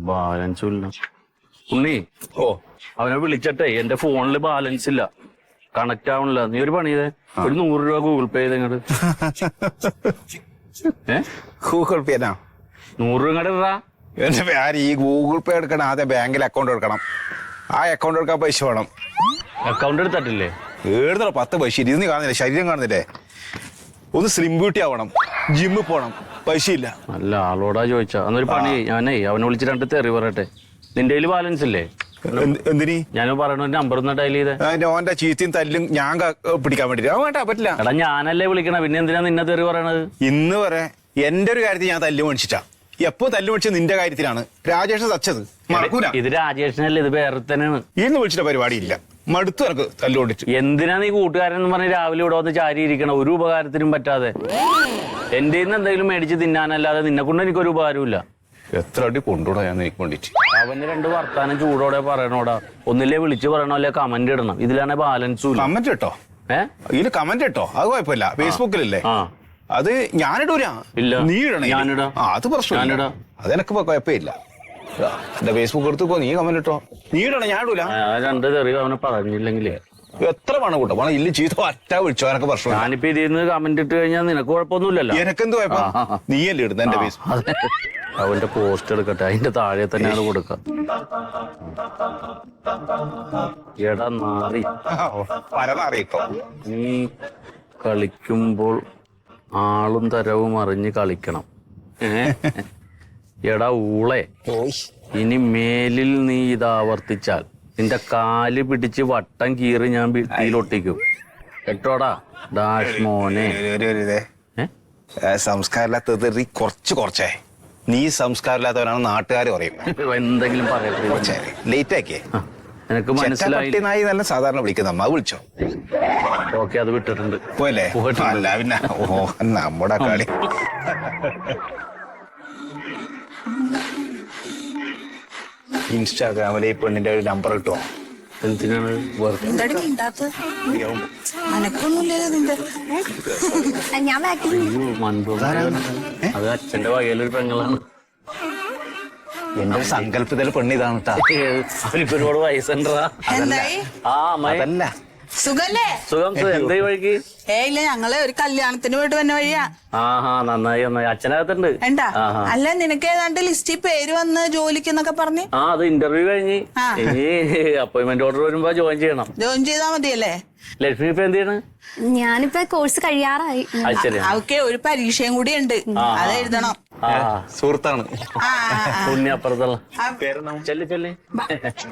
Balance ഇല്ല ഉണ്ണി. ഓ അവനെ വിളിച്ചട്ടെ, എന്റെ ഫോണില് ബാലൻസ് ഇല്ല, കണക്ട് ആവണില്ല. നീ ഒരു പണി ചെയ്തേ, ഒരു 100 രൂപ ഗൂഗിൾ പേ ചെയ്ത് ഇങ്ങോട്ട്. ഗൂഗിൾ പേ 100 രൂപ ഇങ്ങോട്ട് ഇടാ. എന്റെ പേര് ഈ ഗൂഗിൾ പേ എടുക്കണം, ആദ്യം ബാങ്കിൽ അക്കൗണ്ട് എടുക്കണം. ആ അക്കൗണ്ട് എടുക്കാൻ പൈസ വേണം. അക്കൗണ്ട് എടുത്തിട്ടില്ലേ? ഏടുന്നോ 10 പൈസ. ഇരുന്ന് കാണുന്നില്ലേ, ശരീരം കാണുന്നില്ലേ? ഒന്ന് സ്ലിം ബ്യൂട്ടി ആവണം, ജിമ്മിൽ പോണം, പൈസ ഇല്ല. അല്ല ആളോടാ ചോദിച്ചാ. എന്നൊരു പണി, ഞാനേ അവനെ വിളിച്ച് 2 തെറി പറയട്ടെ. നിന്റെ കയ്യിൽ ബാലൻസ് ഇല്ലേ? എന്തിനീ ഞാൻ പറയണ നമ്പർ ഒന്ന് ഡയൽ ചെയ്തേ. ഓന്റെ ചീത്തയും തല്ലും ഞാൻ പിടിക്കാൻ വേണ്ടിട്ട് വേണ്ട, പറ്റില്ല. എടാ ഞാനല്ലേ വിളിക്കണ, പിന്നെ എന്തിനാ നിന്നെ തെറി പറയണത്? ഇന്ന് വരെ എന്റെ ഒരു കാര്യത്തിൽ ഞാൻ തല്ലു മേടിച്ചിട്ടാ. എപ്പോ തല്ലു മേടിച്ചത് നിന്റെ കാര്യത്തിലാണ്. രാജേഷ് തച്ചത് മറക്കൂല. ഇത് രാജേഷിനല്ലേ, ഇത് വേറെ തന്നെയാണ്. ഇന്ന് വിളിച്ചിട്ട് പരിപാടിയില്ല, മടുത്തു എനക്ക് തല്ലു കൊണ്ടിട്ട്. എന്തിനാ നീ കൂട്ടുകാരൻ പറഞ്ഞ് രാവിലെ ഇവിടെ വന്ന് ചാരി ഇരിക്കണം, ഒരു ഉപകാരത്തിനും പറ്റാതെ? എന്റെ എന്തെങ്കിലും മേടിച്ച് തിന്നാനല്ലാതെ നിന്നെ കൊണ്ട് എനിക്കൊരു ഉപകാരമില്ല. എത്ര അടി കൊണ്ടുകൂടാ ഞാൻ നീക്ക് വേണ്ടിട്ട്. അവന് 2 വർത്താനം ചൂടോടെ പറയണോടാ. ഒന്നില്ലേ വിളിച്ച് പറയണോ, അല്ലെ കമന്റ് ഇടണം. ഇതിലാണെ ബാലൻസും. കമന്റ് ഇട്ടോ? ഇതില് കമന്റ് ഇട്ടോ? അത് കുഴപ്പമില്ല, ഫേസ്ബുക്കിലല്ലേ. അത് ഞാനിടൂല. നീ ഇടണേ. അത് പ്രശ്നം, അതെനക്ക് കുഴപ്പമില്ല. എന്റെ ഫേസ്ബുക്ക് എടുത്തുപ്പോ നീ കമന്റ് ഇട്ടോ. നീ ഇടണേ, ഞാൻ ഇടൂല. 2 തെറി അവനെ പറഞ്ഞില്ലെങ്കിലേ എത്ര പണം കൂട്ടോ? പണം ഇല്ല, ചീത്ത ഒറ്റ വിളിച്ചോ, എനക്ക് പ്രശ്നം. ഞാനിപ്പോ ഇതിന്ന് കമന്റ് ഇട്ട് കഴിഞ്ഞാൽ നിനക്ക് കുഴപ്പമൊന്നുമില്ലല്ലോ. എനക്കെന്ത് കുഴപ്പം? നീയല്ലേ ഇടുന്ന എന്റെ ഫേസ്ബുക്ക്. അവന്റെ പോസ്റ്റ് എടുക്കട്ടെ, അതിന്റെ താഴെ തന്നെയാണ് കൊടുക്ക. എടാ നാറി, നീ കളിക്കുമ്പോൾ ആളും തരവും അറിഞ്ഞ് കളിക്കണം. എടാ ഊളെ, ഇനി മേലിൽ നീ ഇത് ആവർത്തിച്ചാൽ നിന്റെ കാല് പിടിച്ച് വട്ടം കീറി ഞാൻ ഭിത്തിയിലൊട്ടിക്കും കേട്ടോടാ ഡാഷ് മോനെ. സംസ്കാരമില്ലാത്തത് കുറച്ചേ. നീ സംസ്കാരമില്ലാത്തവരാണ് നാട്ടുകാർ പറയും. എന്തെങ്കിലും പറയട്ടെ, ലേറ്റ് ആക്കിയേ. എനിക്ക് മനസ്സിലായി. നല്ല സാധാരണ വിളിക്കുന്ന അമ്മ വിളിച്ചോ? ഓക്കെ, അത് വിട്ടിട്ടുണ്ട്. പോയല്ലേ? അല്ല പിന്നെ നമ്മുടെ കളി. ഇൻസ്റ്റാഗ്രാമിലെ ഈ പെണ്ണിന്റെ ഒരു നമ്പർ കിട്ടുമോ? എന്തിനാണ് അത് അച്ഛന്റെ വകയിലൊരു പെങ്ങളാണ്. എന്റെ സങ്കല്പത്തില് പെണ്ണ് ഇതാണ് കേട്ടാ. അവനിപ്പോ ഒരുപാട് വയസ്സുണ്ടാ. അതല്ല സുഖല്ലേ? സുഖം. എന്താ ഈ വഴിക്ക്? ഇല്ല, ഞങ്ങള് ഒരു കല്യാണത്തിന് പോയിട്ട് വന്ന വഴിയാ. നന്നായി നന്നായി. അച്ഛനകത്തുണ്ട്. എന്താ? അല്ല, നിനക്ക് ഏതാണ്ട് ലിസ്റ്റിൽ പേര് വന്ന് ജോലിക്കെന്നൊക്കെ പറഞ്ഞു. അത് ഇന്റർവ്യൂ കഴിഞ്ഞ് ഇനി അപ്പോയിന്റ്മെന്റ് ഓർഡർ വരുമ്പോ ജോയിൻ ചെയ്യണം. ജോയിൻ ചെയ്താ മതിയല്ലേ? ലക്ഷ്മി ഇപ്പൊ എന്ത് ചെയ്യണ്? ഞാനിപ്പോ കോഴ്സ് കഴിയാറായി. അവക്കെ ഒരു പരീക്ഷയും കൂടി ഉണ്ട്, അത് എഴുതണം. സുഹൃത്താണ്. പുണ്യപ്പുറത്തുള്ള ചെല്ലി ചെല്ലി.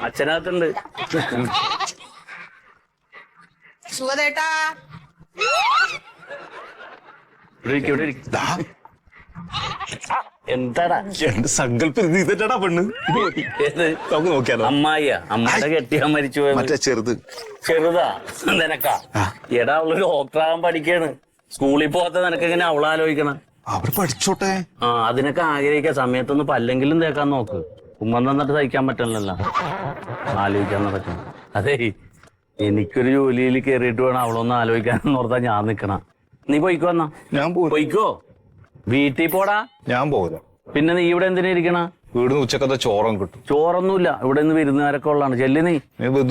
അച്ഛനകത്തുണ്ട്. സുഖദേട്ടാ, എന്താടാ എന്റെ സങ്കല്പം ഇതെടാ പെണ്ണ്. നമുക്ക് നോക്കിയാലോ? അമ്മായിയാ? അമ്മയുടെ കെട്ടിയാ മരിച്ചു പോയത്. മറ്റേ ചെറുതാ നിനക്കാ? എടാ അവള് ഡോക്ടറാകാൻ പഠിക്കാണ്. സ്കൂളിൽ പോകാത്ത നിനക്ക് എങ്ങനെ അവളാലോചിക്കണം? അവർ പഠിച്ചോട്ടെ. അതിനൊക്കെ ആഗ്രഹിക്കാൻ സമയത്തൊന്ന് പല്ലെങ്കിലും തേക്കാൻ നോക്ക്. ഉമ്മ തന്നിട്ട് സഹിക്കാൻ പറ്റണല്ലോ, ആലോചിക്കാൻ നടക്കണം. അതെ, എനിക്കൊരു ജോലിയിൽ കയറിയിട്ട് വേണം അവളൊന്ന് ആലോചിക്കാനെന്ന് ഓർത്താ ഞാൻ നിക്കണ. നീ പോയിക്കോ എന്നാ. ഞാൻ പോയിക്കോ, വീട്ടിൽ പോടാ. ഞാൻ പോകില്ല. പിന്നെ നീ ഇവിടെ എന്തിനാ ഇരിക്കണ? വീടിന് ഉച്ചക്കത്തെ ചോറും കിട്ടും. ചോറൊന്നുമില്ല ഇവിടെ നിന്ന്, വിരുന്നുകാരൊക്കെ ഉള്ളതാണ്. ചെല്ലി നീ.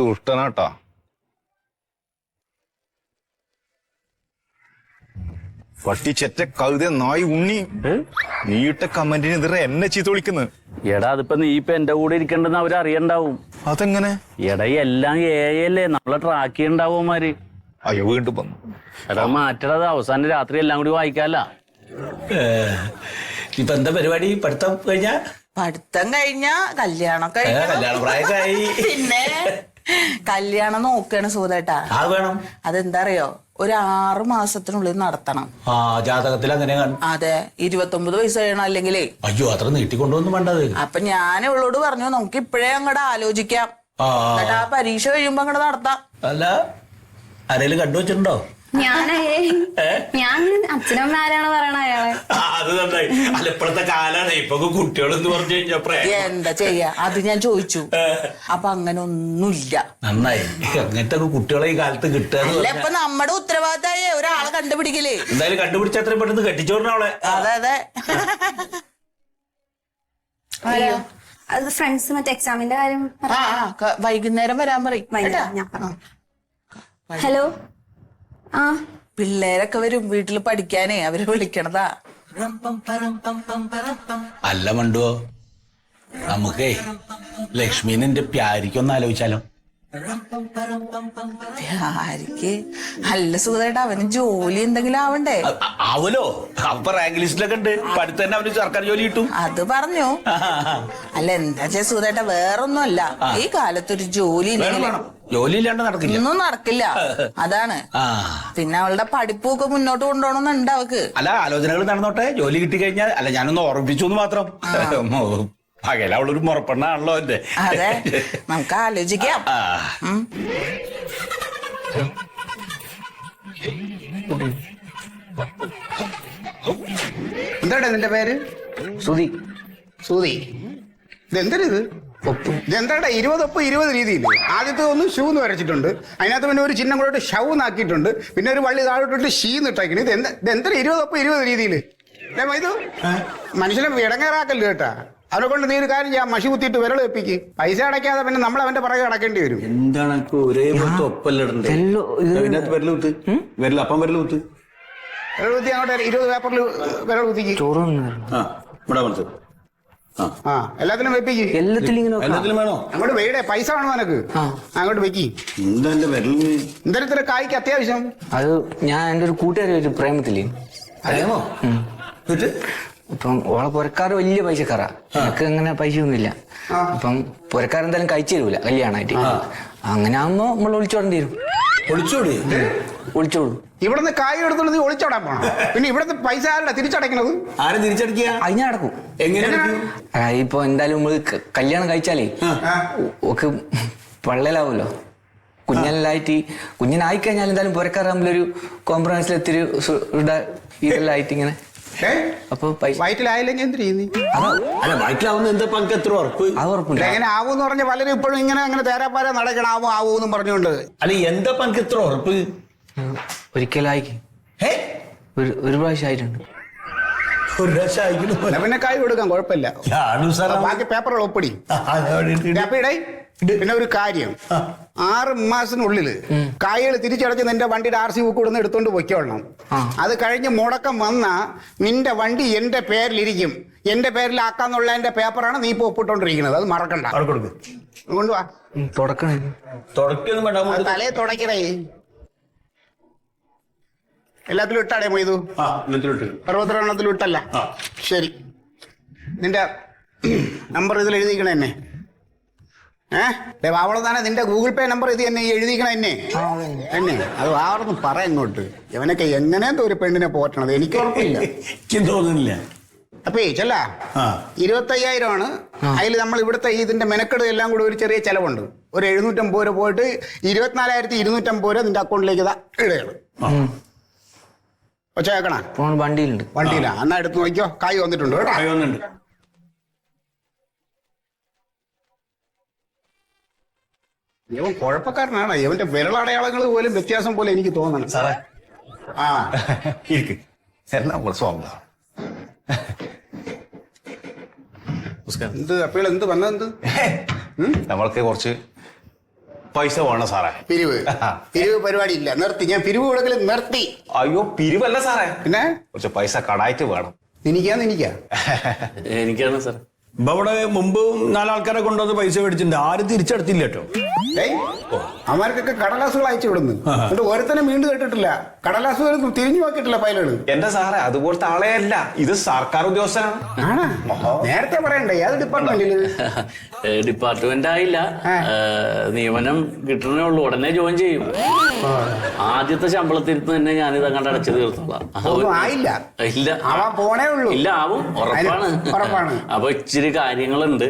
ദുഷ്ടനാട്ടാ. പട്ടിച്ചെറ്റ കഴുത നായി ഉണ്ണി, നീട്ട കമന്റിനെതിരെ എന്നെ ചീത്ത വിളിക്കുന്നത്. എടാ അതിപ്പോ നീ ഇപ്പൊ എന്റെ കൂടെ ഇരിക്കണ്ടെന്ന് അവരറിയണ്ടാവും. അതെങ്ങനെ? എടാ എല്ലാം ഏയല്ലേ, നമ്മളെ ട്രാക്ക് ചെയ്യണ്ടാവുമാര്. അയ്യോ, വീണ്ടും വന്നു. എടാ മാറ്റടത്, അവസാനം രാത്രി എല്ലാം കൂടി വായിക്കാല്ല. ഇപ്പൊ എന്താ പരിപാടി? പഠിത്തം കഴിഞ്ഞാ? പഠിത്തം കഴിഞ്ഞാ കല്യാണം കല്യാണ പ്രായക്കായി. പിന്നെ കല്യാണം നോക്കാണ് സുഖദേട്ടാ. വേണം. അതെന്താ അറിയോ? ഒരു 6 മാസത്തിനുള്ളിൽ നടത്തണം. ജാതകത്തിൽ അങ്ങനെ. അതെ, 29 വയസ്സ് കഴിയണം അല്ലെങ്കിലേ. അയ്യോ, അത്ര നീട്ടിക്കൊണ്ടൊന്നും വേണ്ടത്. അപ്പൊ ഞാൻ ഇവളോട് പറഞ്ഞു, നമുക്ക് ഇപ്പഴേ അങ്ങോട്ട് ആലോചിക്കാം, എന്നിട്ട് ആ പരീക്ഷ കഴിയുമ്പോ അങ്ങോട്ട് നടത്താം. അല്ല, ആരെങ്കിലും കണ്ടുവച്ചിട്ടുണ്ടോ? ഞാൻ അച്ഛനമ്മ ആരാണ് പറയണ അയാളെ. അത് നന്നായി. അല്ല ഇപ്പോഴത്തെ കാലാണ് ഇപ്പൊ കുട്ടികളെന്ന് പറഞ്ഞു കഴിഞ്ഞപ്പോ എന്താ ചെയ്യാ, അത് ഞാൻ ചോദിച്ചു. അപ്പൊ അങ്ങനെ ഒന്നുമില്ല. നന്നായി. അങ്ങനത്തെ കുട്ടികളെ ഈ കാലത്ത് കിട്ടുക അല്ല, ഇപ്പൊ നമ്മുടെ ഉത്തരവാദിത്തമായ ഒരാളെ കണ്ടുപിടിക്കല്. എന്തായാലും കണ്ടുപിടിച്ച അത്രയും പെട്ടെന്ന് കെട്ടിച്ചോറിനവളെ. അതെ അതെ. അയ്യോ, അത് ഫ്രണ്ട്സ് മറ്റേ എക്സാമിന്റെ കാര്യം വൈകുന്നേരം വരാൻ പറയും. ഹലോ. ആ പിള്ളേരൊക്കെ വരും വീട്ടിൽ പഠിക്കാനേ, അവര് വിളിക്കണതാ. അല്ല മണ്ടുവോ, നമുക്കേ ലക്ഷ്മീനെ എന്റെ പ്യാരിക്കൊന്ന് ആലോചിച്ചാലോ? ആർക്ക് നല്ല സുഖമായിട്ട് അവന് ജോലി എന്തെങ്കിലും ആവണ്ടേ? ആവലോ, അപ്പൊ റാങ്ക് ലിസ്റ്റിലൊക്കെ ഉണ്ട്. പഠിത്തം തന്നെ അവന് സർക്കാർ ജോലി കിട്ടും. അത് പറഞ്ഞു. അല്ല എന്താ സുഖമായിട്ട, വേറൊന്നും അല്ല. ഈ കാലത്തൊരു ജോലി ജോലി ഇല്ലാണ്ട് നടക്കില്ല, ഒന്നും നടക്കില്ല. അതാണ്. പിന്നെ അവളുടെ പഠിപ്പൊക്കെ മുന്നോട്ട് കൊണ്ടുപോകണമെന്നുണ്ട് അവക്ക്. അല്ല ആലോചനകൾ നടന്നോട്ടെ, ജോലി കിട്ടിക്കഴിഞ്ഞാൽ. അല്ല ഞാനൊന്ന് ഓർമ്മിപ്പിച്ചു എന്ന് മാത്രം. പകല അവളൊരു മുറപ്പെണ്ണാണല്ലോ എന്റെ. അതെ, നമുക്ക് ആലോചിക്കാം. എന്താടാ നിന്റെ പേര്? സുധി. സുധി. ഇതെന്തരിത്? ഇതെന്താടാ 20 ഒപ്പ് 20 രീതിയിൽ? ആദ്യത്തെ ഒന്ന് ഷൂ എന്ന് വരച്ചിട്ടുണ്ട്, അതിനകത്ത് പിന്നെ ഒരു ചിഹ്നം കൂടെ ഷൗ നാക്കിയിട്ടുണ്ട്, പിന്നെ ഒരു വള്ളി താഴോട്ടിട്ട് ഷീന്ന് ഇട്ടേക്കണ്. ഇതെന്താ 20 ഒപ്പ് 20 രീതിയിൽ? ഇത് മനുഷ്യനെ ഇടങ്ങേറാക്കല്ലോ കേട്ടാ. അവനെ കൊണ്ട് നീ ഒരു കാര്യം ചെയ്യാം, മഷി കുത്തിയിട്ട് വിരൽ വെപ്പിക്ക്. പൈസ അടയ്ക്കാതെ പിന്നെ നമ്മൾ അവന്റെ പുറകെ അടക്കേണ്ടി വരും. എന്താണ് ഒരേ ഒപ്പല്ലേ വിരൽ കുത്ത്? അപ്പം വിരൽ കുത്ത്. വിരൽ കുത്തി അങ്ങോട്ട് 20 പേപ്പറിൽ വിരൽ കുത്തിക്ക്. ആ എല്ലാത്തിനും വെപ്പിക്ക്. എല്ലാത്തിലും വേണോ? അങ്ങോട്ട് വെയുടെ പൈസ വേണോ നിനക്ക്? അങ്ങോട്ട് വെക്കി. എന്താ കായ്ക്ക് അത്യാവശ്യം? അത് ഞാൻ എന്റെ ഒരു കൂട്ടുകാരി പ്രേമത്തില്ലേ, അറിയാമോ? ഇപ്പം ഓളെ പുരക്കാറ് വലിയ പൈസക്കാരാ. എനിക്ക് അങ്ങനെ പൈസ ഒന്നുമില്ല. അപ്പം പുരക്കാരെന്തായാലും കഴിച്ചു തരൂല കല്യാണമായിട്ട്. അങ്ങനെ ആകുമ്പോ നമ്മൾ ഒളിച്ചോടേണ്ടി വരും. ഒളിച്ചോളൂ. ഇവിടുന്ന് കായ് എടുത്തോണ്ട് നീ ഒളിച്ചോടാൻ പോണം. പിന്നെ ഇവിടുത്തെ പൈസ ആരുടെ തിരിച്ചടയ്ക്കണത്? ആരും തിരിച്ചടിക്കുക? അത് ഞാൻ അടക്കും. എങ്ങനെ? ഇപ്പൊ എന്തായാലും നമ്മള് കല്യാണം കഴിച്ചാലേ ഒക്കെ പള്ളലാവുമല്ലോ. കുഞ്ഞെല്ലായിട്ട് കുഞ്ഞിനായി കഴിഞ്ഞാൽ എന്തായാലും പുരക്കാറാകുമ്പോഴൊരു കോംപ്രമൈസിലെത്തിരി ഇതെല്ലായിട്ട് ഇങ്ങനെ. അപ്പൊ വയറ്റിലായില്ലെങ്കിൽ എന്ത് ചെയ്യുന്നു? അല്ല വയറ്റിലാവുന്ന എന്താ പങ്ക് എത്ര ഉറപ്പ്? അത് ഉറപ്പില്ല. എങ്ങനെ ആവൂന്ന് പറഞ്ഞ പലരും ഇപ്പോഴും ഇങ്ങനെ അങ്ങനെ തേരാപ്പാര നടക്കണം, ആവൂന്നും പറഞ്ഞുകൊണ്ട്. അല്ല എന്താ പങ്ക് എത്ര ഉറപ്പ്? ഒരിക്കലായി ഒരു പ്രാവശ്യം ആയിട്ടുണ്ട്. ഒരു പ്രാവശ്യം ആയിക്കുന്നു. പിന്നെ കായ് കൊടുക്കാം, കുഴപ്പമില്ല. ബാക്കി പേപ്പറുകൾ ഒപ്പിടി. പിന്നെ ഒരു കാര്യം, 6 മാസത്തിനുള്ളിൽ കായകൾ തിരിച്ചടച്ച് നിന്റെ വണ്ടിയുടെ RC ബുക്ക് കൊടുന്ന് എടുത്തോണ്ട് പൊയ്ക്കോളണം. അത് കഴിഞ്ഞ് മുടക്കം വന്നാ നിന്റെ വണ്ടി എന്റെ പേരിലിരിക്കും. എന്റെ പേരിലാക്കാന്നുള്ള എന്റെ പേപ്പറാണ് നീ ഇപ്പൊ ഒപ്പിട്ടോണ്ടിരിക്കുന്നത്. അത് മറക്കണ്ട. കൊണ്ടുവാ. തലേ തുടക്കണേ. എല്ലാത്തിലും ഇട്ടാടേ മൊയ്തു? 62 ഇട്ടല്ല? ശരി. നിന്റെ നമ്പർ ഇതിൽ എഴുതിക്കണ എന്നെ. അവളെ തന്നെ നിന്റെ ഗൂഗിൾ പേ നമ്പർ ഇത് തന്നെ എഴുതിക്കണം എന്നെ. അത് ആർന്ന് പറ ഇങ്ങോട്ട്. ഇവനൊക്കെ എങ്ങനെയാ ഒരു പെണ്ണിനെ പോറ്റണത് എനിക്ക് ഉറപ്പില്ല. തോന്നുന്നില്ല. അപ്പേ ചെല്ല 25,000 ആണ്. അതിൽ നമ്മൾ ഇവിടുത്തെ ഇതിന്റെ മെനക്കെട് എല്ലാം കൂടി ഒരു ചെറിയ ചെലവുണ്ട്. ഒരു 750 രൂപ പോയിട്ട് 24,250 രൂപ നിന്റെ അക്കൗണ്ടിലേക്ക് ഇടയാണ്. ഒച്ചേക്കണ വണ്ടിയിലുണ്ട്. വണ്ടിയിലാ? എന്നാ എടുത്ത് നോക്കിയോ, കായ് വന്നിട്ടുണ്ട് കേട്ടോ. ഇവൻ കുഴപ്പക്കാരനാണ്. ഇവന്റെ വിരലടയാളങ്ങൾ പോലും വ്യത്യാസം പോലെ എനിക്ക് തോന്നണം. സാറേ എന്ത് അപ്പീൾ എന്ത് വന്നെന്ത്? നമ്മൾക്ക് കുറച്ച് പൈസ വേണം സാറേ. പിരിവ് പരിപാടി ഇല്ല, നിർത്തി. ഞാൻ പിരിവ് കൊടുക്കൽ നിർത്തി. അയ്യോ പിരിവല്ല സാറേ, പിന്നെ കുറച്ച് പൈസ കടായിട്ട് വേണം. എനിക്കാണ് സാർ. ഇപ്പൊ അവിടെ മുമ്പ് 4 ആൾക്കാരെ കൊണ്ടുവന്ന് പൈസ മേടിച്ചിട്ടുണ്ട്. ആരും തിരിച്ചെടുത്തില്ല കേട്ടോ. അവന്മാർക്കൊക്കെ കടലാസുകൾ അയച്ചു വിടുന്നു. എന്നിട്ട് ഓരോരുത്തരും വീണ്ടും കേട്ടിട്ടില്ല. കടലാസുകൾ തിരിഞ്ഞു നോക്കിയിട്ടില്ല ഫയലുകൾ. എന്റെ സാറേ അതുപോലത്തെ ആളെ അല്ല, ഇത് സർക്കാർ ഉദ്യോഗസ്ഥനാണ്. നേരത്തെ പറയണ്ടേ? ഏത് ഡിപ്പാർട്ട്മെന്റില്? ഡിപ്പാർട്ട്മെന്റ് ആയില്ല, നിയമനം കിട്ടണേ ഉള്ളൂ. ഉടനെ ജോയിൻ ചെയ്യും. ആദ്യത്തെ ശമ്പളത്തിരുന്ന് തന്നെ ഞാനിത് അങ്ങോട്ട് അടച്ചു തീർത്തോളാം. ആയില്ല, ഇല്ല, ആവാൻ പോണേ ഉള്ളൂ. ഇല്ല, ആവും, ഉറപ്പാണ്. അപ്പൊ ഇച്ചിരി കാര്യങ്ങളുണ്ട്.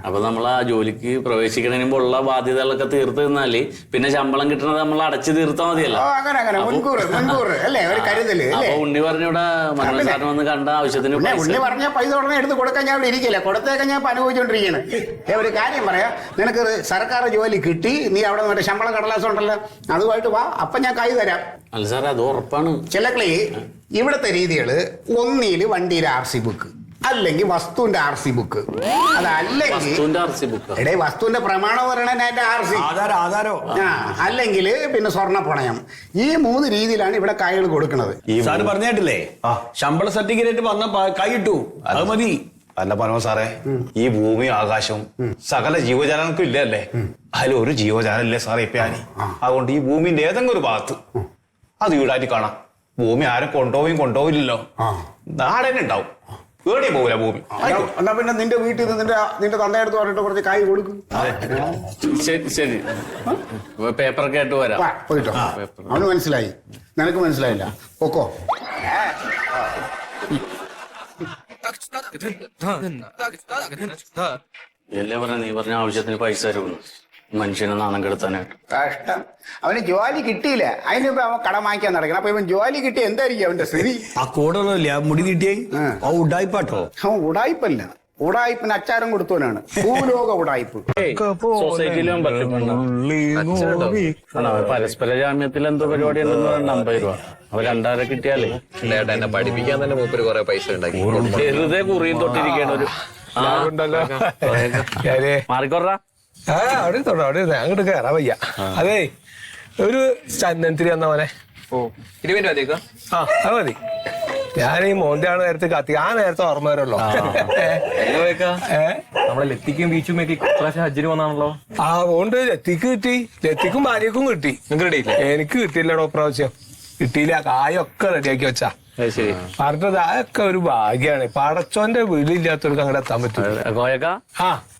അപ്പൊ നമ്മൾ ആ ജോലിക്ക് പ്രവേശിക്കുന്നതിന് മുമ്പ് ഉള്ള ബാധ്യതകൾ ബാധ്യതകളൊക്കെ തീർത്ത് നിന്നാല് പിന്നെ ശമ്പളം കിട്ടണത് നമ്മൾ അടച്ചു തീർത്താൽ മതിയല്ലോ. അങ്ങനെ മുൻകൂർ അല്ലേ ഒരു കരുതല്. അപ്പൊ ഉണ്ണി പറഞ്ഞൂടെ മനോജ് സാറിന് വന്ന് കണ്ട ആവശ്യത്തിന് ഉണ്ണി പറഞ്ഞ പൈസ ഉടനെ എടുത്ത് കൊടുക്കാൻ ഞാൻ ഇവിടെ ഇരിക്കില്ല, കൊടുത്തേക്കാൻ ഞാൻ അനുഭവിച്ചോണ്ടിരിക്കുകയാണ്. ഒരു കാര്യം പറയാ, നിനക്ക് സർക്കാർ ജോലി കിട്ടി, നീ അവിടെ മറ്റേ ശമ്പള കടലാസം ഉണ്ടല്ലോ അതുമായിട്ട് വാ, അപ്പൊ ഞാൻ കൈ തരാം. അല്ല സാറേ അത് ഉറപ്പാണ്. ചിലക്കളി ഇവിടുത്തെ രീതികള് ഒന്നില് വണ്ടിയുടെ RC ബുക്ക്, അല്ലെങ്കിൽ വസ്തുവിന്റെ RC ബുക്ക്, അതല്ലെങ്കിൽ വസ്തുവിന്റെ പ്രമാണം പറയണ RC ആധാരോ അല്ലെങ്കിൽ പിന്നെ സ്വർണ്ണ പണയം. ഈ 3 രീതിയിലാണ് ഇവിടെ കായകൾ കൊടുക്കുന്നത്. സാറ് പറഞ്ഞിട്ടില്ലേ ശമ്പള സർട്ടിഫിക്കറ്റ് വന്ന കൈ ഇട്ടു, അത് മതി. അല്ല മനോജ് സാറേ, ഈ ഭൂമി ആകാശവും സകല ജീവജാലങ്ങൾക്കും ഇല്ലേ അല്ലേ, അതിലൊരു ജീവജാലം ഇല്ലേ സാറേ ഇപ്പൊ ഞാൻ. അതുകൊണ്ട് ഈ ഭൂമിന്റെ ഏതെങ്കിലും ഒരു ഭാഗത്ത് അത് വീടായിട്ട് കാണാം. ഭൂമി ആരും കൊണ്ടുപോയില്ലല്ലോ, നാടനെ ഉണ്ടാവും, കേടി പോവില്ല ഭൂമി. എന്നാ പിന്നെ നിന്റെ വീട്ടിൽ നിന്ന് നിന്റെ തന്തയെടുത്ത് പറഞ്ഞിട്ട് കുറച്ച് കായ് കൊടുക്കും. ശരി പേപ്പറൊക്കെ ആയിട്ട് വരാം. പോയിട്ടോ, അവന് മനസ്സിലായി, നിനക്ക് മനസ്സിലായില്ല, പൊക്കോ. എല്ലാം പറഞ്ഞ നീ പറഞ്ഞ ആവശ്യത്തിന് പൈസ തരുന്നു, മനുഷ്യനെ നാണം കെടുത്താനായിട്ട്. കഷ്ടം, അവന് ജോലി കിട്ടിയില്ല, അതിനിപ്പോ അവൻ കടം വാങ്ങിക്കാൻ നടക്കണം. അപ്പൊ ഇവൻ ജോലി കിട്ടി എന്തായിരിക്കും അവന്റെ സ്ഥിതി? ആ കൂടൊന്നുമില്ല, മുടി കിട്ടിയേ ഉടായിപ്പാട്ടോ. അവൻ ഉടായിപ്പല്ല, ഉടായിപ്പിന് അച്ചാരം കൊടുത്തവനാണ്, ഭൂലോക ഉടായിപ്പ്. സൊസൈറ്റിയിലും പരസ്പര ജാമ്യത്തിൽ എന്തോ പരിപാടി ഉണ്ടെന്ന് പറഞ്ഞ 50 രൂപ അവ 2000 കിട്ടിയാലേ എന്നെ പഠിപ്പിക്കാൻ തന്നെ മൂപ്പര് കുറെ പൈസ ഉണ്ടാക്കി. വെറുതെ കുറിയും തൊട്ടിരിക്കണ ഒരു മാറിക്കൊറാ. അവിടെ അങ്ങോട്ട് കയറാൻ വയ്യ. അതെ, ഒരു ചന്ദനത്തിരി വന്ന പോലെ. അത് മതി. ഞാൻ ഈ മോന്റെയാണ് നേരത്തെ കത്തി, ആ നേരത്തെ ഓർമ്മ വരുള്ളൂ. നമ്മളെ ലത്തിക്കും ബീച്ചും ഹജ്ജിന് വന്നാണല്ലോ. ആ അതുകൊണ്ട് ലത്തിക്ക് കിട്ടി, ലത്തിക്കും ഭാര്യക്കും കിട്ടി. എനിക്ക് കിട്ടിയില്ലടോ പ്രാവശ്യം, കിട്ടിയില്ല. കായൊക്കെ റെഡിയാക്കി വെച്ചാ പറഞ്ഞത്, അതൊക്കെ ഒരു ഭാഗ്യാണ്. പടച്ചോന്റെ വീടില്ലാത്തവർക്ക് അങ്ങോട്ട് എത്താൻ പറ്റും.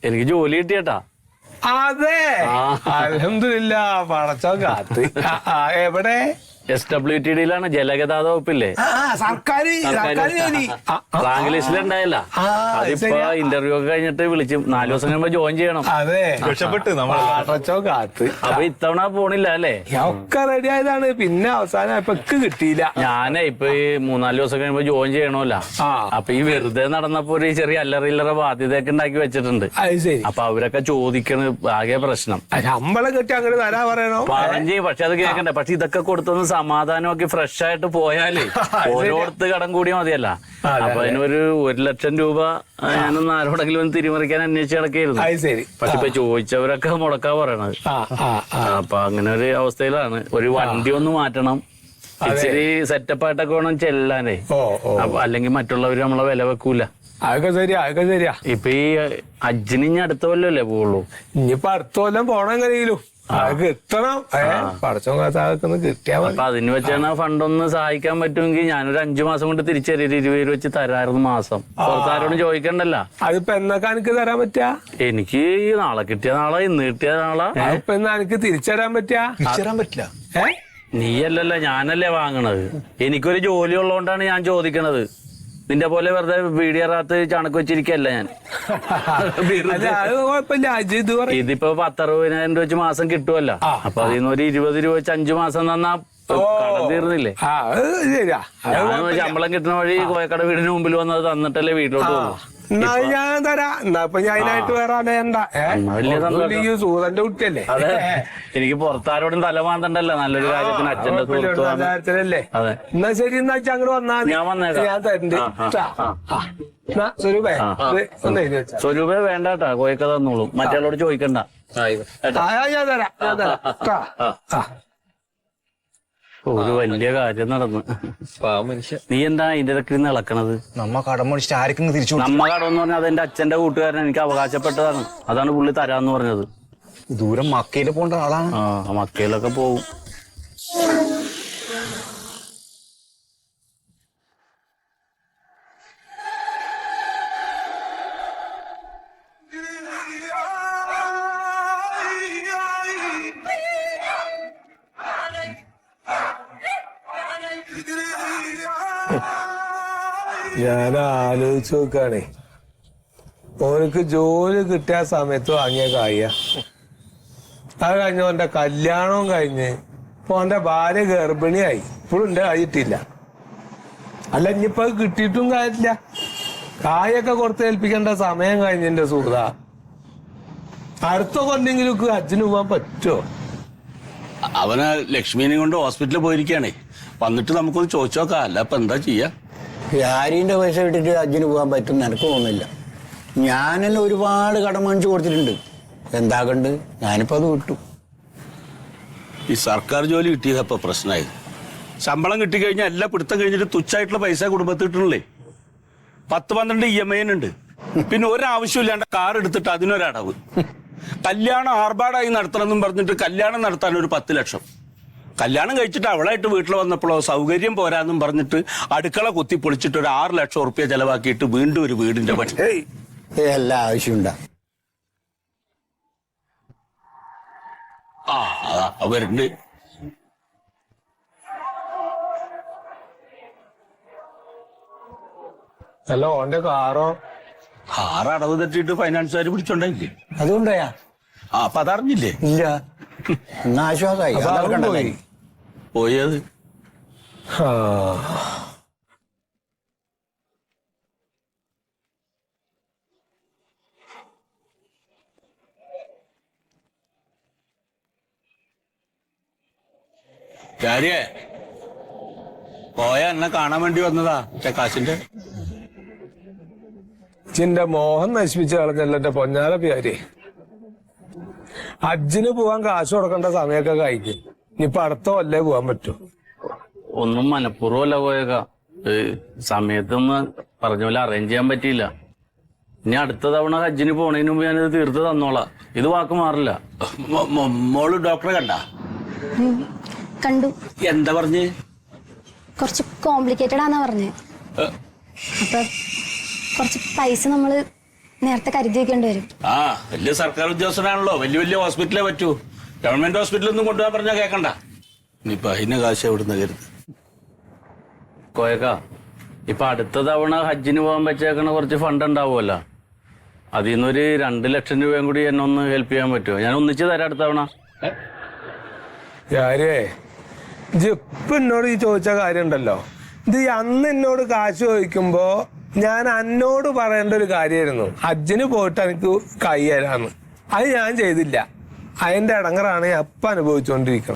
എനിക്ക് ജോലി കിട്ടിയേട്ടാ. അതെ, അൽഹംദുലില്ലാ, പടച്ചോൻ കാത്ത്. എവിടെ? SWTDയിലാണ്, ജലഗതാഗത വകുപ്പില്ലേ, റാങ്ക് ലിസ്റ്റിലുണ്ടായല്ല. അതിപ്പോ ഇന്റർവ്യൂ ഒക്കെ കഴിഞ്ഞിട്ട് വിളിച്ചു, 4 ദിവസം കഴിയുമ്പോ ജോയിൻ ചെയ്യണം. അതെ, രക്ഷപ്പെട്ട് പടച്ചോൻ കാത്ത്. അപ്പൊ ഇത്തവണ പോണില്ല അല്ലേ? ഒക്കെ റെഡി ആയതാണ്, പിന്നെ അവസാനം ഇപ്പൊ കിട്ടിയില്ല. ഞാനേ ഇപ്പൊ ഈ 3-4 ദിവസം കഴിയുമ്പോ ജോയിൻ ചെയ്യണമല്ല. അപ്പൊ ഈ വെറുതെ നടന്നപ്പോ ഒരു ചെറിയ അല്ലറ ബാധ്യതയൊക്കെ ഉണ്ടാക്കി വെച്ചിട്ടുണ്ട്. അത് ശരി. അപ്പൊ അവരൊക്കെ ചോദിക്കണ ആകെ പ്രശ്നം. ശമ്പളം കിട്ടി അങ്ങനെ തരാ പറയണോ? പറഞ്ഞു, പക്ഷെ അത് കേൾക്കണ്ടേ. പക്ഷെ ഇതൊക്കെ കൊടുത്തൊന്ന് സമാധാനമൊക്കെ ഫ്രഷ് ആയിട്ട് പോയാലേ ഓരോരുത്ത് കടം കൂടിയാൽ മതിയല്ല. അപ്പൊ അതിനൊരു 1 ലക്ഷം രൂപ ഞാനൊന്ന് ആരോടെങ്കിലും ഒന്ന് തിരിമറിക്കാൻ അന്വേഷിച്ച് കിടക്കായിരുന്നു. പക്ഷെ ഇപ്പൊ ചോദിച്ചവരൊക്കെ മുടക്കാ പറയണത്. അപ്പൊ അങ്ങനെ ഒരു അവസ്ഥയിലാണ്. ഒരു വണ്ടി ഒന്ന് മാറ്റണം, ഇച്ചിരി സെറ്റപ്പ് ആയിട്ടൊക്കെ വേണം ചെല്ലാനേ, അല്ലെങ്കിൽ മറ്റുള്ളവര് നമ്മളെ വില വെക്കൂല. അതൊക്കെ ശരിയാ. ഇപ്പൊ ഈ ഹജ്ജിന് ഇനി അടുത്ത കൊല്ലല്ലേ പോവുള്ളൂ. ഇനിയിപ്പൊ അടുത്ത കൊല്ലം പോണം എങ്ങനെയും അതൊക്കെ എത്തണം. പടച്ചോൻ കാത്തൊന്ന് കിട്ടിയാ മതി. അപ്പൊ അതിന് വെച്ചാണ് ഫണ്ട് ഒന്ന് സഹായിക്കാൻ പറ്റുമെങ്കിൽ ഞാനൊരു 5 മാസം കൊണ്ട് തിരിച്ചറിയ 20 രൂപ വെച്ച് തരായിരുന്നു മാസം. പുറത്താരോടും ചോദിക്കണ്ടല്ല. അതിപ്പോ എന്നൊക്കെ എനിക്ക് തരാൻ പറ്റാ? എനിക്ക് നാളെ കിട്ടിയ നാളെ, ഇന്ന് കിട്ടിയ നാളെ. ഇപ്പൊ എന്നാ എനിക്ക് തിരിച്ചറിയാൻ പറ്റില്ല. നീയല്ലല്ലോ, ഞാനല്ലേ വാങ്ങണത്. എനിക്കൊരു ജോലി ഉള്ളതുകൊണ്ടാണ് ഞാൻ ചോദിക്കണത്. നിന്റെ പോലെ വെറുതെ വീഡിയോത്ത് ചണക്ക് വെച്ചിരിക്കല്ല ഞാൻ. ഇതിപ്പോ 10-60,000 രൂപ വെച്ച് മാസം കിട്ടുമല്ലോ. അപ്പൊ അതിൽ നിന്ന് ഒരു 20 രൂപ വെച്ച് 5 മാസം തന്നാ കടം തീർന്നില്ലേ? ശമ്പളം കിട്ടുന്ന വഴി കോയക്കട വീടിന് മുമ്പിൽ വന്നത് തന്നിട്ടല്ലേ വീട്ടിലോട്ട് പോകും. ഞാൻ തരാം. എന്നാ ഇപ്പൊ ഞാൻ അതിനായിട്ട് വേറെ സൂതന്റെ കുട്ടിയല്ലേ. അതെ, എനിക്ക് പുറത്താരോടും തലമാന്തണ്ടല്ലോ. നല്ലൊരു കാര്യത്തിന് അച്ഛന്റെ സുഹൃത്തുല്ലേ. അതെ, എന്നാ ശരി, എന്നാ വെച്ചാൽ അങ്ങോട്ട് വന്നാൽ ഞാൻ വന്നേക്കാം. ഞാൻ തരണ്ട്. സ്വരൂപേ സ്വരൂപേ വേണ്ട കേട്ടാ, കോയക്ക തന്നോളൂ, മറ്റുള്ളവരോട് ചോദിക്കണ്ട. ഞാൻ തരാം. ഒരു വലിയ കാര്യം നടന്നു. നീ എന്താ ഇതിന്റെ ഇടയ്ക്ക് ഇളക്കണത്? നമ്മ കടം മേടിച്ചിട്ട് ആർക്കും തിരിച്ചു. നമ്മ കടം എന്ന് പറഞ്ഞാൽ അതെന്റെ അച്ഛന്റെ കൂട്ടുകാരൻ, എനിക്ക് അവകാശപ്പെട്ടതാണ്. അതാണ് പുള്ളി തരാന്ന് പറഞ്ഞത്. ദൂരം മക്കയില് പോണ്ട ആളാണ്. മക്കയിലൊക്കെ പോവും. ഞാൻ ആലോചിച്ച് നോക്കാണേ, ഓനക്ക് ജോലി കിട്ടിയ സമയത്ത് വാങ്ങിയ കായ അത് കഴിഞ്ഞ ഓന്റെ കല്യാണവും കഴിഞ്ഞ് ഇപ്പൊ ഓന്റെ ഭാര്യ ഗർഭിണിയായി. ഇപ്പോഴും എന്റെ കഴിയിട്ടില്ല. അല്ല ഇനിയിപ്പോ കിട്ടിയിട്ടും കാര്യമില്ല. കായൊക്കെ കൊടുത്ത് ഏൽപ്പിക്കേണ്ട സമയം കഴിഞ്ഞെന്റെ സുഹൃത. അടുത്ത കൊണ്ടെങ്കിലും ഹജ്ജിന് പോകാൻ പറ്റുമോ? അവന് ലക്ഷ്മീനെ കൊണ്ട് ഹോസ്പിറ്റലിൽ പോയിരിക്കുകയാണേ. വന്നിട്ട് നമുക്കൊന്ന് ചോദിച്ചു നോക്കാം. അല്ല ഇപ്പൊ എന്താ ചെയ്യാ? ആരീന്റെ പൈസ ഇട്ടിട്ട് ഹജ്ജിന് പോകാൻ പറ്റും എനിക്ക് തോന്നുന്നില്ല. ഞാനെന്നെ ഒരുപാട് കടം വാങ്ങിച്ചു കൊടുത്തിട്ടുണ്ട്. എന്താകണ്ട് ഞാനിപ്പോ അത് വിട്ടു. ഈ സർക്കാർ ജോലി കിട്ടിയതപ്പോ പ്രശ്നമായി. ശമ്പളം കിട്ടിക്കഴിഞ്ഞാൽ എല്ലാം പിടുത്തം കഴിഞ്ഞിട്ട് തുച്ഛമായിട്ടുള്ള പൈസ കുടുംബത്തിൽ കിട്ടണല്ലേ. 10-12 EMI ഉണ്ട്. പിന്നെ ഒരാവശ്യമില്ലാണ്ട് കാർ എടുത്തിട്ട് അതിനൊരടവ്. കല്യാണം ആർഭാടായി നടത്തണമെന്നും പറഞ്ഞിട്ട് കല്യാണം നടത്താൻ ഒരു 10 ലക്ഷം. കല്യാണം കഴിച്ചിട്ട് അവളായിട്ട് വീട്ടിൽ വന്നപ്പോഴോ സൗകര്യം പോരാന്നും പറഞ്ഞിട്ട് അടുക്കള കുത്തി പൊളിച്ചിട്ട് ഒരു 6 ലക്ഷം ഉറുപ്പ്യ ചെലവാക്കിയിട്ട് വീണ്ടും ഒരു വീടിന്റെ പണി. എല്ലാ ആവശ്യമുണ്ടാ. വരുന്നുണ്ട്. അല്ല ഓന്റെ കാറോ? കാർ അടവ് തെറ്റിയിട്ട് ഫൈനാൻസുകാർ പിടിച്ചോണ്ടായില്ലേ? അതുകൊണ്ടാ? അപ്പൊ അതറിഞ്ഞില്ലേ? ഇല്ല. എന്നാ ആശ്വാസമായി. പോയത് കാര്യേ പോയ എന്നെ കാണാൻ വേണ്ടി വന്നതാ. കാശിന്റെ ചിന്റെ മോഹം നശിപ്പിച്ച് കളഞ്ഞല്ലോ എന്റെ പൊന്നാല പ്യാരി. ഹജ്ജിന് പോവാൻ കാശ് കൊടുക്കേണ്ട സമയമൊക്കെ കഴിക്കും. ഇനിയിപ്പൊ അടുത്ത കൊല്ലേ പോവാൻ പറ്റൂ. ഒന്നും മനഃപൂർവ്വമല്ല പോയേക്ക. സമയത്തൊന്നും പറഞ്ഞ പോലെ അറേഞ്ച് ചെയ്യാൻ പറ്റിയില്ല. ഇനി അടുത്ത തവണ ഹജ്ജിന് പോണതിന് മുമ്പ് ഞാനിത് തീർത്ത് തന്നോളാം. ഇത് വാക്ക് മാറില്ല. മോള് ഡോക്ടറെ കണ്ട? കണ്ടു. എന്താ പറഞ്ഞ്? കുറച്ച് കോംപ്ലിക്കേറ്റഡ് ആണെന്നാ പറഞ്ഞേ. അപ്പൊ കുറച്ച് പൈസ നമ്മള് നേരത്തെ കരുതി വെക്കേണ്ടി വരും. വലിയ സർക്കാർ ഉദ്യോഗസ്ഥനാണല്ലോ. വലിയ ഹോസ്പിറ്റലേ പറ്റൂ. ഗവൺമെന്റ് ഹോസ്പിറ്റലൊന്നും കൊണ്ടുപോകാൻ പറഞ്ഞാൽ കേക്കണ്ട. ഇനിയിപ്പൊ അതിന് കാശ് എവിടുന്ന് കരുത് കോയക്ക. ഇപ്പൊ അടുത്ത തവണ ഹജ്ജിന് പോകാൻ പറ്റേക്കണ കുറച്ച് ഫണ്ട് ഉണ്ടാവുമല്ലോ. അതിൽ നിന്നൊരു 2 ലക്ഷം രൂപയും കൂടി എന്നെ ഒന്ന് ഹെൽപ്പ് ചെയ്യാൻ പറ്റുമോ? ഞാൻ ഒന്നിച്ച് തരാം അടുത്ത തവണ. ഇപ്പൊ എന്നോട് ഈ ചോദിച്ച കാര്യം ഉണ്ടല്ലോ, ഇത് അന്ന് എന്നോട് കാശ് ചോദിക്കുമ്പോ ഞാൻ അന്നോട് പറയേണ്ട ഒരു കാര്യമായിരുന്നു, ഹജ്ജിന് പോയിട്ട് എനിക്ക് കൈ തരാന്ന്. അത് ഞാൻ ചെയ്തില്ല. അതിന്റെ ഇടങ്ങറാണ് അപ്പ അനുഭവിച്ചുകൊണ്ടിരിക്കുന്നത്.